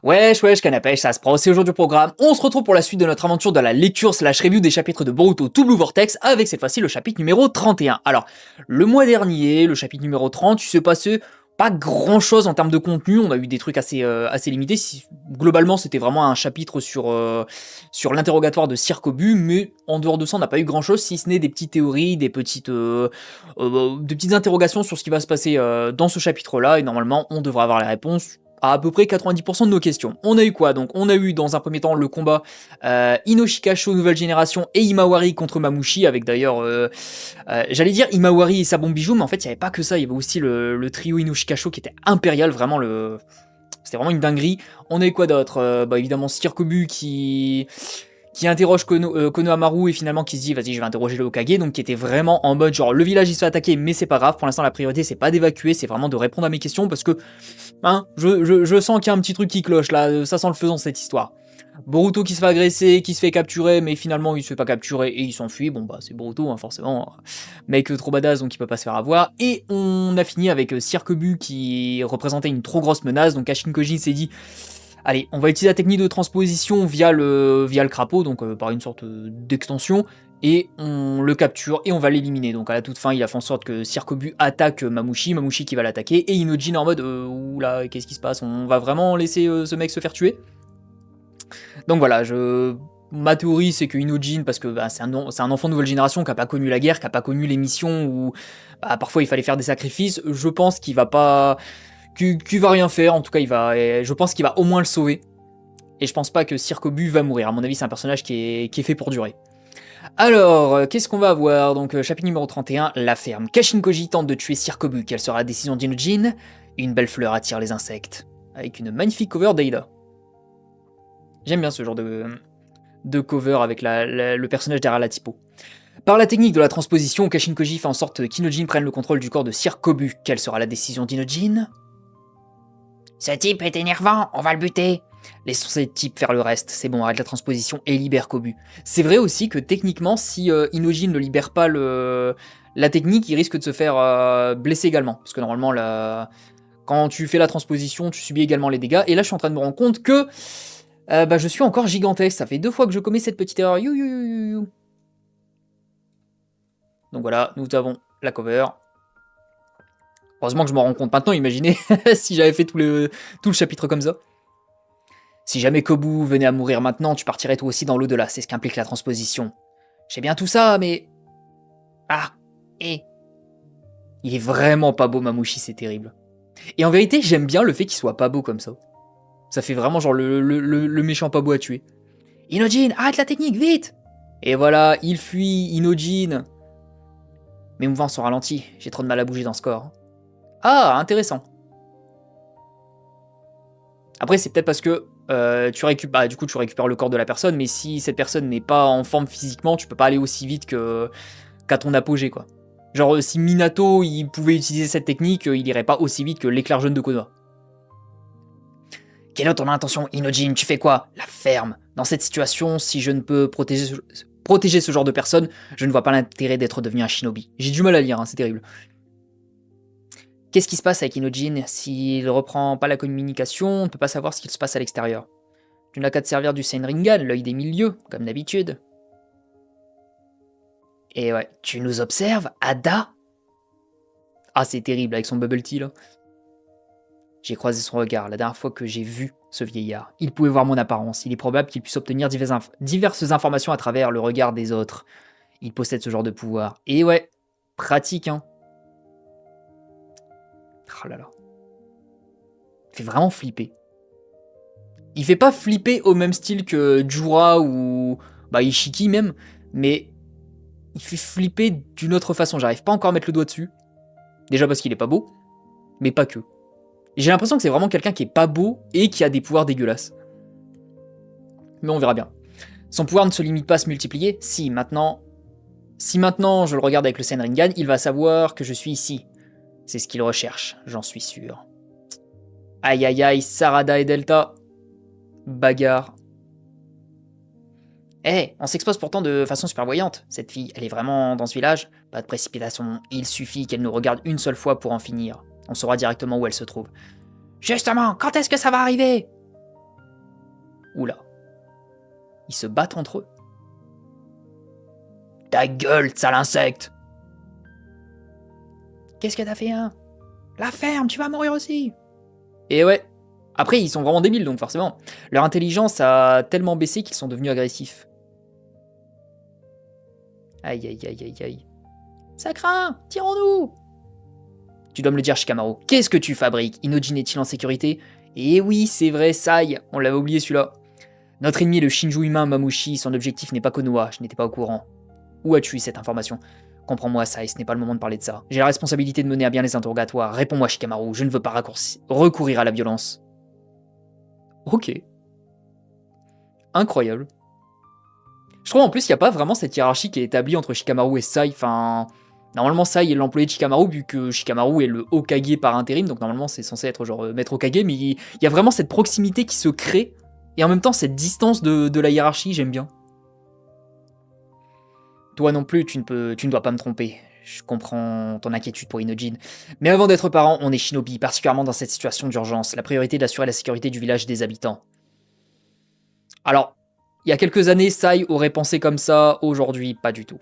Wesh, canapèche, ça se prend aussi aujourd'hui au programme. On se retrouve pour la suite de notre aventure de la lecture slash review des chapitres de Boruto To Blue Vortex avec cette fois-ci le chapitre numéro 31. Alors, le mois dernier, le chapitre numéro 30, il s'est passé pas grand chose en termes de contenu, on a eu des trucs assez limités. Globalement, c'était vraiment un chapitre sur l'interrogatoire de Circobu, mais en dehors de ça, on n'a pas eu grand chose si ce n'est des petites théories, des petites interrogations sur ce qui va se passer dans ce chapitre-là, et normalement, on devrait avoir les réponses à peu près 90% de nos questions. On a eu quoi? Donc on a eu dans un premier temps le combat Inoshikasho nouvelle génération et Imawari contre Mamushi, avec d'ailleurs j'allais dire Imawari et sa bombe bijou, mais en fait il n'y avait pas que ça, il y avait aussi le trio Inoshikasho qui était impérial, vraiment c'était vraiment une dinguerie. On a eu quoi d'autre? Évidemment Circobu qui interroge Konohamaru et finalement qui se dit vas-y je vais interroger le Hokage, donc qui était vraiment en mode genre le village il se fait attaquer mais c'est pas grave, pour l'instant la priorité c'est pas d'évacuer, c'est vraiment de répondre à mes questions parce que je sens qu'il y a un petit truc qui cloche là, ça sent le faisant cette histoire. Boruto qui se fait agresser, qui se fait capturer, mais finalement il se fait pas capturer et il s'enfuit, bon bah c'est Boruto hein, forcément, mec trop badass donc il peut pas se faire avoir, et on a fini avec Circobu qui représentait une trop grosse menace, donc Kashin Koji s'est dit allez, on va utiliser la technique de transposition via le crapaud, donc par une sorte d'extension, et on le capture et on va l'éliminer. Donc à la toute fin, il a fait en sorte que Circobu attaque Mamushi qui va l'attaquer, et Inojin en mode oula, qu'est-ce qui se passe? On va vraiment laisser ce mec se faire tuer? Donc voilà, ma théorie c'est que Inojin, parce que c'est un enfant de nouvelle génération qui a pas connu la guerre, qui a pas connu les missions où parfois il fallait faire des sacrifices, je pense qu'il va pas... Qui va rien faire, en tout cas je pense qu'il va au moins le sauver. Et je pense pas que Circobu va mourir, à mon avis c'est un personnage qui est fait pour durer. Alors, qu'est-ce qu'on va avoir? Donc chapitre numéro 31, la ferme. Kashin Koji tente de tuer Circobu, quelle sera la décision d'Inojin? Une belle fleur attire les insectes. Avec une magnifique cover d'Eida. J'aime bien ce genre de cover avec le personnage derrière la typo. Par la technique de la transposition, Kashin Koji fait en sorte qu'Inojin prenne le contrôle du corps de Circobu. Quelle sera la décision d'Inojin? Ce type est énervant, on va le buter. Laissons ces types faire le reste, c'est bon, arrête la transposition et libère Kobu. C'est vrai aussi que techniquement, si Inojin ne libère pas la technique, il risque de se faire blesser également. Parce que normalement, quand tu fais la transposition, tu subis également les dégâts. Et là, je suis en train de me rendre compte que je suis encore gigantesque. Ça fait 2 fois que je commets cette petite erreur. Donc voilà, nous avons la cover. Heureusement que je m'en rends compte maintenant, imaginez si j'avais fait tout le chapitre comme ça. Si jamais Kobu venait à mourir maintenant, tu partirais toi aussi dans l'au-delà, c'est ce qu'implique la transposition. J'ai bien tout ça, mais... Il est vraiment pas beau Mamushi, c'est terrible. Et en vérité, j'aime bien le fait qu'il soit pas beau comme ça. Ça fait vraiment genre le méchant pas beau à tuer. Inojin, arrête la technique, vite! Et voilà, il fuit, Inojin. Mes mouvements sont ralentis, j'ai trop de mal à bouger dans ce corps. Ah, intéressant. Après, c'est peut-être parce que tu récupères le corps de la personne, mais si cette personne n'est pas en forme physiquement, tu peux pas aller aussi vite qu'à ton apogée, quoi. Genre, si Minato, il pouvait utiliser cette technique, il irait pas aussi vite que l'éclair jaune de Konoha. Quelle est ton intention, Inojin? Tu fais quoi? La ferme. Dans cette situation, si je ne peux protéger ce genre de personne, je ne vois pas l'intérêt d'être devenu un shinobi. J'ai du mal à lire, hein, c'est terrible. Qu'est-ce qui se passe avec Inojin? S'il reprend pas la communication, on ne peut pas savoir ce qu'il se passe à l'extérieur. Tu n'as qu'à te servir du Senringan, l'œil des milieux, comme d'habitude. Et ouais, tu nous observes, Ada? Ah, c'est terrible avec son bubble tea là. J'ai croisé son regard la dernière fois que j'ai vu ce vieillard. Il pouvait voir mon apparence. Il est probable qu'il puisse obtenir diverses informations à travers le regard des autres. Il possède ce genre de pouvoir. Et ouais, pratique, hein. Oh là là. Il fait vraiment flipper. Il fait pas flipper au même style que Jura ou Ishiki même, mais il fait flipper d'une autre façon. J'arrive pas encore à mettre le doigt dessus. Déjà parce qu'il est pas beau, mais pas que. J'ai l'impression que c'est vraiment quelqu'un qui est pas beau et qui a des pouvoirs dégueulasses. Mais on verra bien. Son pouvoir ne se limite pas à se multiplier. Si maintenant je le regarde avec le Senringan, il va savoir que je suis ici. C'est ce qu'il recherche, j'en suis sûr. Aïe aïe aïe, Sarada et Delta. Bagarre. On s'expose pourtant de façon super voyante. Cette fille, elle est vraiment dans ce village? Pas de précipitation, il suffit qu'elle nous regarde une seule fois pour en finir. On saura directement où elle se trouve. Justement, quand est-ce que ça va arriver? Oula. Ils se battent entre eux. Ta gueule, sale insecte! Qu'est-ce que t'as fait, hein? La ferme, tu vas mourir aussi! Et ouais. Après, ils sont vraiment débiles, donc forcément. Leur intelligence a tellement baissé qu'ils sont devenus agressifs. Aïe, aïe, aïe, aïe, aïe. Ça craint! Tirons-nous! Tu dois me le dire, Shikamaru. Qu'est-ce que tu fabriques? Inojin est-il en sécurité? Eh oui, c'est vrai, Sai. On l'avait oublié celui-là. Notre ennemi, le Shinju humain Mamushi, son objectif n'est pas Konoha. Je n'étais pas au courant. Où as-tu eu cette information? Comprends-moi, Sai, ce n'est pas le moment de parler de ça. J'ai la responsabilité de mener à bien les interrogatoires. Réponds-moi, Shikamaru. Je ne veux pas recourir à la violence. Ok. Incroyable. Je trouve en plus qu'il n'y a pas vraiment cette hiérarchie qui est établie entre Shikamaru et Sai. Enfin, normalement, Sai est l'employé de Shikamaru, vu que Shikamaru est le Hokage par intérim. Donc normalement, c'est censé être genre maître Hokage. Mais il y a vraiment cette proximité qui se crée. Et en même temps, cette distance de la hiérarchie, j'aime bien. Toi non plus, tu ne dois pas me tromper. Je comprends ton inquiétude pour Inojin. Mais avant d'être parent, on est shinobi, particulièrement dans cette situation d'urgence. La priorité est d'assurer la sécurité du village et des habitants. Alors, il y a quelques années, Sai aurait pensé comme ça, aujourd'hui, pas du tout.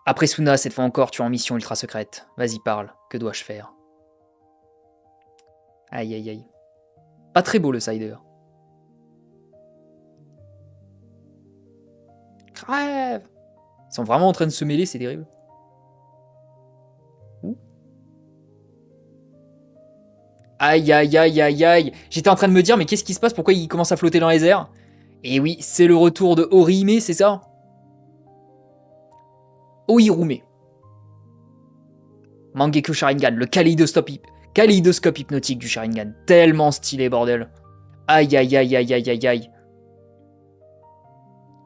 Après Suna, cette fois encore, tu es en mission ultra secrète. Vas-y, parle. Que dois-je faire? Aïe, aïe, aïe. Pas très beau le Sai d'ailleurs. Crève! Ils sont vraiment en train de se mêler, c'est terrible. Ouh. Aïe, aïe, aïe, aïe, aïe. J'étais en train de me dire, mais qu'est-ce qui se passe? Pourquoi il commence à flotter dans les airs? Et oui, c'est le retour de Orihime, c'est ça? Ohirume. Mangekyou Sharingan, le kaléidoscope hypnotique du Sharingan. Tellement stylé, bordel. Aïe, aïe, aïe, aïe, aïe, aïe, aïe.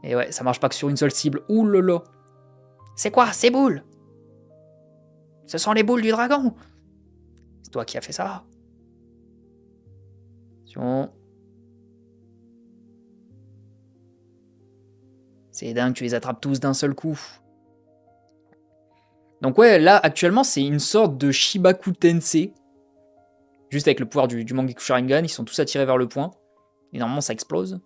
Et ouais, ça marche pas que sur une seule cible. Ouh là là. C'est quoi ces boules? Ce sont les boules du dragon. C'est toi qui as fait ça. Attention. C'est dingue, tu les attrapes tous d'un seul coup. Donc ouais, là, actuellement, c'est une sorte de Shibaku Tensei. Juste avec le pouvoir du Mangekyou Sharingan, ils sont tous attirés vers le point. Et normalement, ça explose.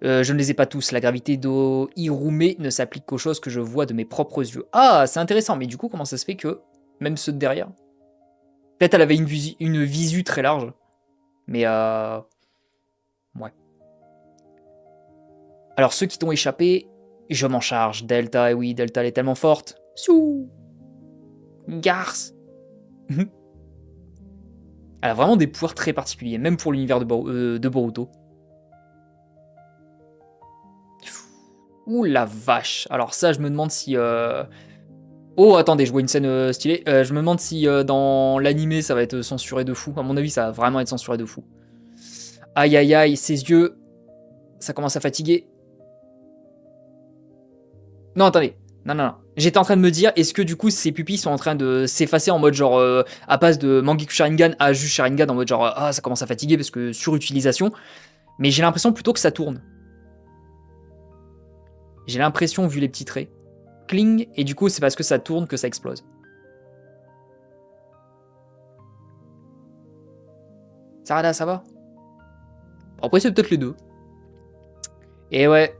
Je ne les ai pas tous. La gravité d'Ohirume ne s'applique qu'aux choses que je vois de mes propres yeux. Ah, c'est intéressant. Mais du coup, comment ça se fait que même ceux de derrière... Peut-être elle avait une visu très large. Mais ouais. Alors, ceux qui t'ont échappé, je m'en charge. Delta, et oui, Delta, elle est tellement forte. Sou Garce. Elle a vraiment des pouvoirs très particuliers, même pour l'univers de Boruto. Ouh la vache. Alors ça, je me demande si... Oh, attendez, je vois une scène stylée. Je me demande si dans l'animé, ça va être censuré de fou. À mon avis, ça va vraiment être censuré de fou. Aïe, aïe, aïe, ses yeux, ça commence à fatiguer. Non, attendez. Non, non, non. J'étais en train de me dire, est-ce que du coup, ses pupilles sont en train de s'effacer en mode genre, à passe de Mangekyou Sharingan à juste Sharingan, en mode genre, ah, ça commence à fatiguer parce que surutilisation. Mais j'ai l'impression plutôt que ça tourne. J'ai l'impression, vu les petits traits. Cling, et du coup, c'est parce que ça tourne que ça explose. Sarada, ça va? Après, c'est peut-être les deux. Et ouais.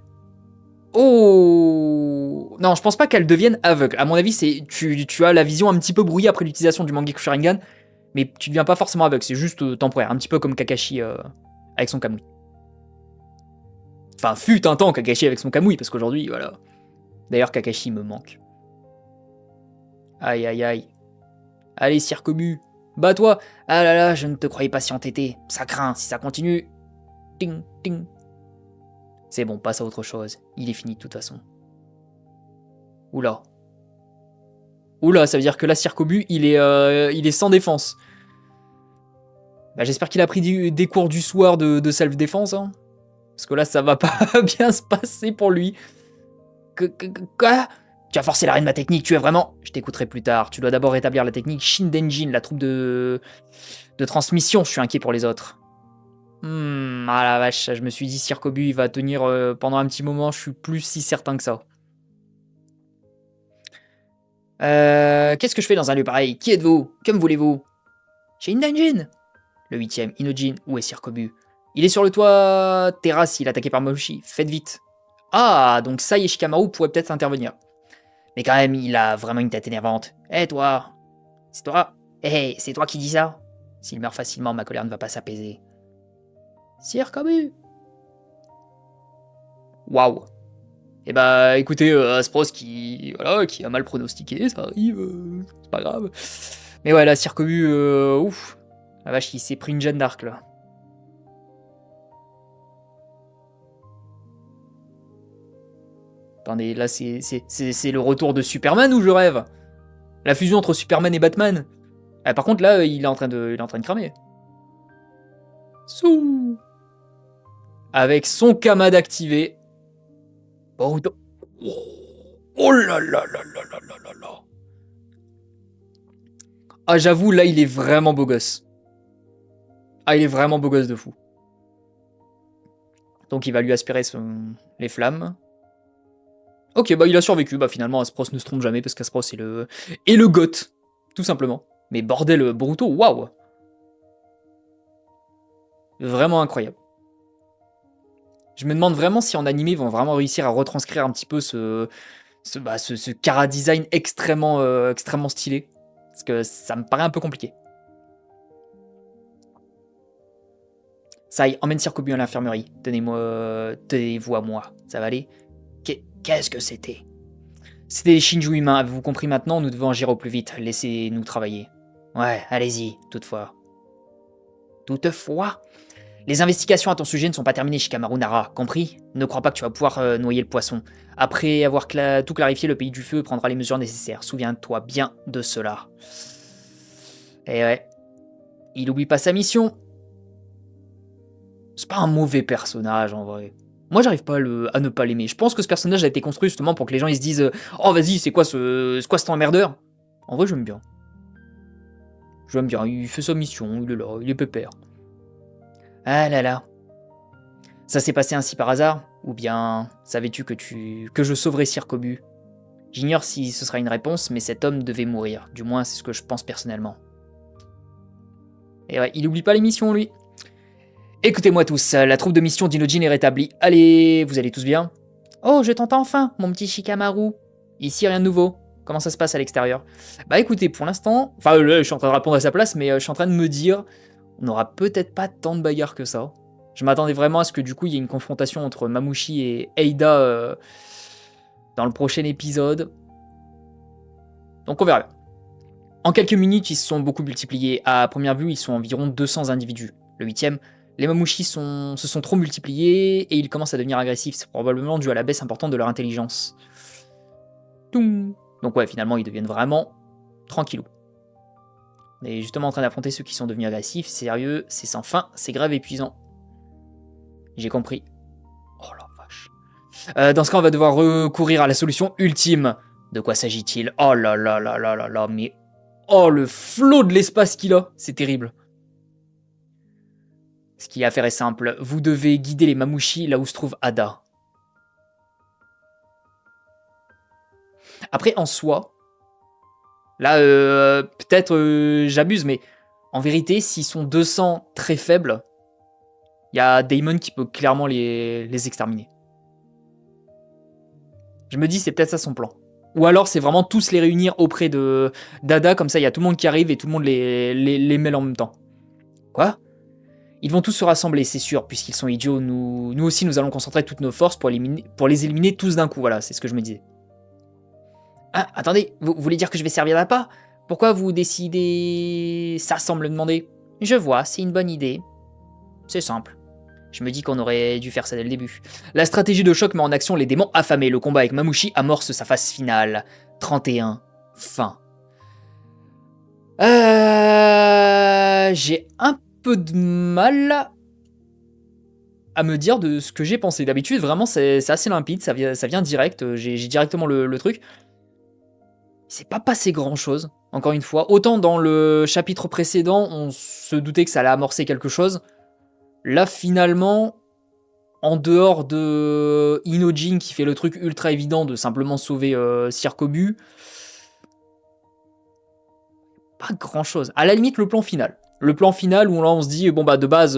Oh! Non, je pense pas qu'elle devienne aveugle. À mon avis, c'est tu as la vision un petit peu brouillée après l'utilisation du Mangekyou Sharingan, mais tu deviens pas forcément aveugle, c'est juste temporaire, un petit peu comme Kakashi avec son Kamui. Enfin, fut un temps Kakashi avec son Kamui, parce qu'aujourd'hui, voilà. D'ailleurs, Kakashi me manque. Aïe, aïe, aïe. Allez, Circobu, bats-toi. Ah là là, je ne te croyais pas si entêté. Ça craint, si ça continue. Ting, ting. C'est bon, passe à autre chose. Il est fini de toute façon. Oula. Oula, ça veut dire que là, Circobu, il est sans défense. Bah, j'espère qu'il a pris des cours du soir de self-défense. Hein. Parce que là, ça va pas bien se passer pour lui. Quoi? Tu as forcé l'arrêt de ma technique, tu es vraiment... Je t'écouterai plus tard. Tu dois d'abord rétablir la technique Shindenjin, la troupe de transmission. Je suis inquiet pour les autres. Ah la vache, je me suis dit Circobu, il va tenir pendant un petit moment. Je suis plus si certain que ça. Qu'est-ce que je fais dans un lieu pareil? Qui êtes-vous? Que me voulez-vous? Shindenjin! Le 8ème, Inojin, où est Sirkobu? Il est sur le toit terrasse, il est attaqué par Mamushi. Faites vite. Ah, donc Sai et Shikamaru pourraient peut-être intervenir. Mais quand même, il a vraiment une tête énervante. Hé toi, c'est toi. Hé, c'est toi qui dis ça? S'il meurt facilement, ma colère ne va pas s'apaiser. Sirkobu. Waouh. Eh bah écoutez, Aspros qui a mal pronostiqué, ça arrive, c'est pas grave. Mais ouais, là, Sirkobu, ouf. La vache, il s'est pris une Jeanne d'Arc, là. Attendez, là, c'est le retour de Superman ou je rêve? La fusion entre Superman et Batman. Ah, par contre, là, il est en train de cramer. Sou. Avec son Kamad activé. Boruto. Oh là là là là là là là là. Ah, j'avoue, là, il est vraiment beau gosse. Ah, il est vraiment beau gosse de fou. Donc, il va lui aspirer les flammes. Ok, bah, il a survécu. Bah, finalement, Aspros ne se trompe jamais parce qu'Aspros est le goth. Tout simplement. Mais bordel, Boruto, waouh. Vraiment incroyable. Je me demande vraiment si en animé, ils vont vraiment réussir à retranscrire un petit peu ce Chara design extrêmement stylé. Parce que ça me paraît un peu compliqué. Ça y est, emmène Sirkobu à l'infirmerie. Tenez-vous à moi. Ça va aller? Qu'est-ce que c'était? C'était des Shinju humains. Avez-vous compris maintenant? Nous devons agir au plus vite. Laissez-nous travailler. Ouais, allez-y, toutefois. Toutefois? Les investigations à ton sujet ne sont pas terminées, Shikamaru Nara, compris? Ne crois pas que tu vas pouvoir noyer le poisson. Après avoir tout clarifié, le pays du feu prendra les mesures nécessaires. Souviens-toi bien de cela. Et ouais, il oublie pas sa mission. C'est pas un mauvais personnage, en vrai. Moi, j'arrive pas à ne pas l'aimer. Je pense que ce personnage a été construit justement pour que les gens ils se disent oh, vas-y, c'est quoi cet emmerdeur? En vrai, j'aime bien. J'aime bien, il fait sa mission, il est là, il est pépère. Ah là là. Ça s'est passé ainsi par hasard? Ou bien savais-tu que je sauverais Sirkobu? J'ignore si ce sera une réponse, mais cet homme devait mourir. Du moins, c'est ce que je pense personnellement. Et ouais, il oublie pas les missions, lui. Écoutez-moi tous, la troupe de mission d'Inojin est rétablie. Allez, vous allez tous bien? Oh, je t'entends enfin, mon petit Shikamaru. Ici, rien de nouveau. Comment ça se passe à l'extérieur? Bah écoutez, pour l'instant... Enfin, là, je suis en train de répondre à sa place, mais je suis en train de me dire... On n'aura peut-être pas tant de bagarres que ça. Je m'attendais vraiment à ce que du coup, il y ait une confrontation entre Mamushi et Eida dans le prochain épisode. Donc on verra bien. En quelques minutes, ils se sont beaucoup multipliés. À première vue, ils sont environ 200 individus. Le 8ème, les Mamushi se sont trop multipliés et ils commencent à devenir agressifs. C'est probablement dû à la baisse importante de leur intelligence. Donc ouais, finalement, ils deviennent vraiment tranquillous. On est justement en train d'affronter ceux qui sont devenus agressifs. Sérieux, c'est sans fin, c'est grave épuisant. J'ai compris. Oh la vache. Dans ce cas, on va devoir recourir à la solution ultime. De quoi s'agit-il? Oh là là là là là là, mais... Oh, le flot de l'espace qu'il a. C'est terrible. Ce qu'il y a à faire est simple. Vous devez guider les Mamushi là où se trouve Ada. Après, en soi... Là, peut-être j'abuse, mais... En vérité, s'ils sont 200 très faibles, il y a Daemon qui peut clairement les exterminer. Je me dis, c'est peut-être ça son plan. Ou alors, c'est vraiment tous les réunir auprès d'Ada, comme ça, il y a tout le monde qui arrive et tout le monde les mêle en même temps. Quoi? Ils vont tous se rassembler, c'est sûr, puisqu'ils sont idiots. Nous aussi, nous allons concentrer toutes nos forces pour les éliminer tous d'un coup. Voilà, c'est ce que je me disais. Ah, attendez, vous voulez dire que je vais servir d'appât? Pourquoi vous décidez... Ça semble me demander. Je vois, c'est une bonne idée. C'est simple. Je me dis qu'on aurait dû faire ça dès le début. La stratégie de choc met en action les démons affamés. Le combat avec Mamushi amorce sa phase finale. 31. Fin. J'ai un peu de mal à me dire de ce que j'ai pensé. D'habitude, vraiment, c'est assez limpide. Ça vient direct. J'ai directement le truc. Il s'est pas passé grand-chose, encore une fois. Autant dans le chapitre précédent, on se doutait que ça allait amorcer quelque chose. Là, finalement, en dehors de Inojin qui fait le truc ultra évident de simplement sauver Sirkobu, pas grand-chose. À la limite, le plan final. Le plan final où là on se dit, bon bah de base,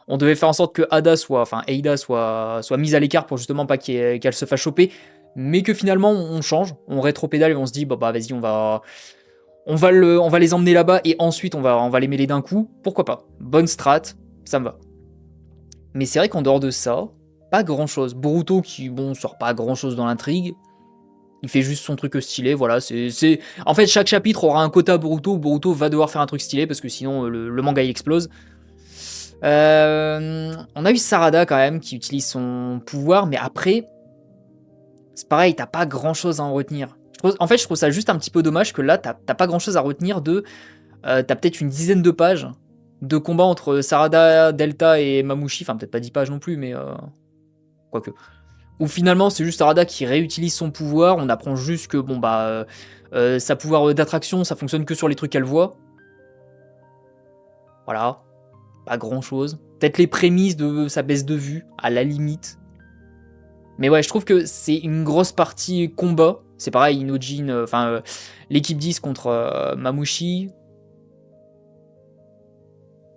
on devait faire en sorte que Ada soit mise à l'écart pour justement pas qu'elle se fasse choper, mais que finalement on change, on rétropédale et on se dit, bah vas-y, on va les emmener là-bas et ensuite on va les mêler d'un coup, pourquoi pas. Bonne strat, ça me va. Mais c'est vrai qu'en dehors de ça, pas grand-chose. Boruto qui, bon, sort pas grand-chose dans l'intrigue. Il fait juste son truc stylé, voilà. En fait, chaque chapitre aura un quota Boruto où Boruto va devoir faire un truc stylé parce que sinon le manga il explose. On a eu Sarada quand même qui utilise son pouvoir, mais après, c'est pareil, t'as pas grand-chose à en retenir. En fait, je trouve ça juste un petit peu dommage que là, t'as pas grand-chose à retenir de... t'as peut-être une dizaine de pages de combat entre Sarada, Delta et Mamouchi. Enfin, peut-être pas 10 pages non plus, mais... quoique. Où finalement, c'est juste Sarada qui réutilise son pouvoir. On apprend juste que, bon, bah... sa pouvoir d'attraction, ça fonctionne que sur les trucs qu'elle voit. Voilà. Pas grand-chose. Peut-être les prémices de sa baisse de vue, à la limite. Mais ouais, je trouve que c'est une grosse partie combat. C'est pareil, Inojin, l'équipe 10 contre Mamouchi.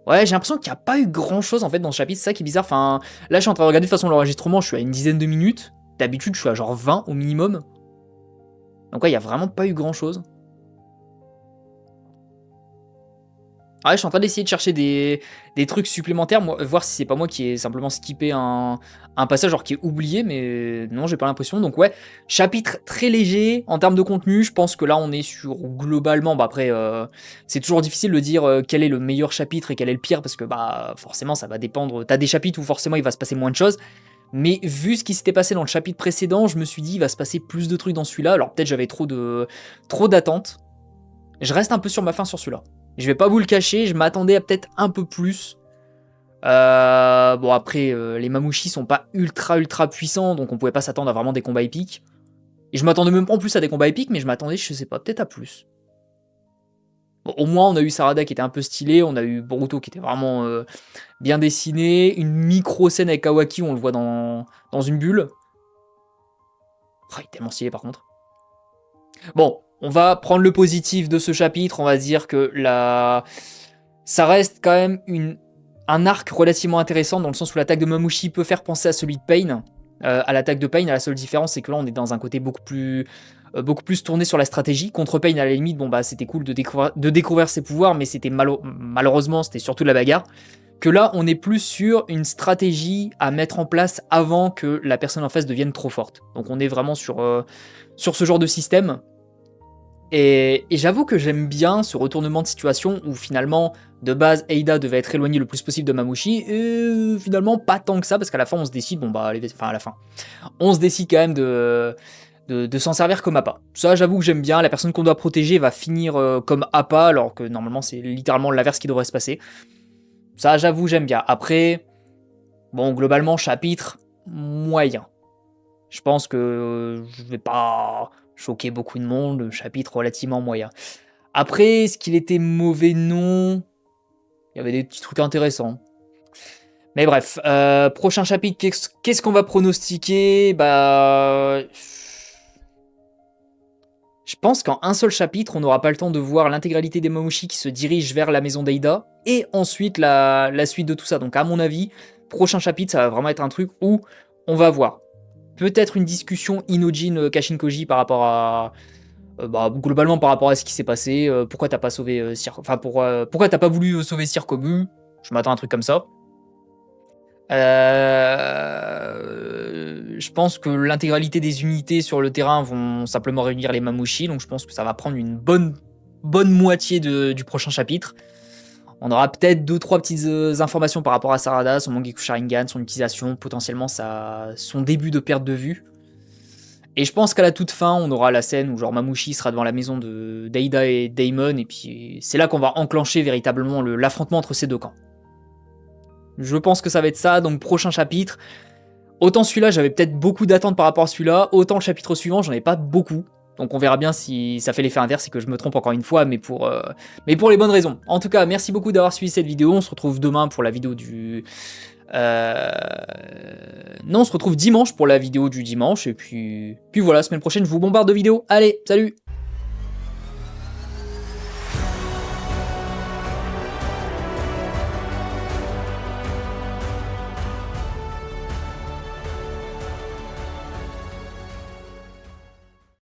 Ouais, j'ai l'impression qu'il n'y a pas eu grand chose en fait dans ce chapitre, c'est ça qui est bizarre. Enfin, là je suis en train de regarder de toute façon l'enregistrement, je suis à une dizaine de minutes. D'habitude, je suis à genre 20 au minimum. Donc ouais, il n'y a vraiment pas eu grand chose. Ah ouais, je suis en train d'essayer de chercher des trucs supplémentaires, voir si c'est pas moi qui ai simplement skippé un passage, genre qui est oublié, mais non, j'ai pas l'impression. Donc ouais, chapitre très léger en termes de contenu, je pense que là on est sur globalement, bah après, c'est toujours difficile de dire quel est le meilleur chapitre et quel est le pire, parce que bah forcément ça va dépendre, t'as des chapitres où forcément il va se passer moins de choses, mais vu ce qui s'était passé dans le chapitre précédent, je me suis dit il va se passer plus de trucs dans celui-là, alors peut-être j'avais trop d'attentes. Je reste un peu sur ma faim sur celui-là. Je vais pas vous le cacher, je m'attendais à peut-être un peu plus. Bon après, les Mamouchis sont pas ultra puissants, donc on pouvait pas s'attendre à vraiment des combats épiques. Et je m'attendais même pas en plus à des combats épiques, mais je m'attendais, je sais pas, peut-être à plus. Bon, au moins on a eu Sarada qui était un peu stylé, on a eu Boruto qui était vraiment bien dessiné, une micro-scène avec Kawaki où on le voit dans une bulle. Oh, il est tellement stylé par contre. Bon, on va prendre le positif de ce chapitre, on va se dire que ça reste quand même un arc relativement intéressant dans le sens où l'attaque de Mamouchi peut faire penser à celui de Pain, à l'attaque de Pain. La seule différence, c'est que là, on est dans un côté beaucoup plus tourné sur la stratégie. Contre Pain, à la limite, bon bah c'était cool de découvrir ses pouvoirs, mais c'était malheureusement, c'était surtout de la bagarre. Que là, on est plus sur une stratégie à mettre en place avant que la personne en face devienne trop forte. Donc on est vraiment sur ce genre de système. Et j'avoue que j'aime bien ce retournement de situation où finalement, de base, Eida devait être éloignée le plus possible de Mamouchi, et finalement pas tant que ça, parce qu'à la fin on se décide, bon bah allez, enfin à la fin, on se décide quand même de s'en servir comme appât. Ça j'avoue que j'aime bien, la personne qu'on doit protéger va finir comme appât, alors que normalement c'est littéralement l'inverse qui devrait se passer. Ça j'avoue j'aime bien. Après, bon globalement chapitre moyen. Je pense que je vais pas choquer beaucoup de monde, le chapitre relativement moyen. Après, est-ce qu'il était mauvais? Non. Il y avait des petits trucs intéressants. Mais bref, prochain chapitre, qu'est-ce qu'on va pronostiquer? Bah... Je pense qu'en un seul chapitre, on n'aura pas le temps de voir l'intégralité des Mamouchi qui se dirigent vers la maison d'Eida, et ensuite la suite de tout ça. Donc à mon avis, prochain chapitre, ça va vraiment être un truc où on va voir peut-être une discussion Inojin Kashinkoji par rapport à... globalement par rapport à ce qui s'est passé, pourquoi t'as pas sauvé pourquoi t'as pas voulu sauver Sir Komu, je m'attends à un truc comme ça. Je pense que l'intégralité des unités sur le terrain vont simplement réunir les Mamouchi, donc je pense que ça va prendre une bonne moitié du prochain chapitre. On aura peut-être 2-3 petites informations par rapport à Sarada, son Mangekyou Sharingan, son utilisation, potentiellement son début de perte de vue. Et je pense qu'à la toute fin, on aura la scène où genre Mamouchi sera devant la maison de Deida et Daimon, et puis c'est là qu'on va enclencher véritablement l'affrontement entre ces deux camps. Je pense que ça va être ça, donc prochain chapitre. Autant celui-là, j'avais peut-être beaucoup d'attentes par rapport à celui-là, autant le chapitre suivant, j'en ai pas beaucoup. Donc on verra bien si ça fait l'effet inverse et que je me trompe encore une fois, mais pour les bonnes raisons. En tout cas, merci beaucoup d'avoir suivi cette vidéo, on se retrouve demain pour la vidéo du... Non, on se retrouve dimanche pour la vidéo du dimanche, et puis voilà, semaine prochaine, je vous bombarde de vidéos. Allez, salut!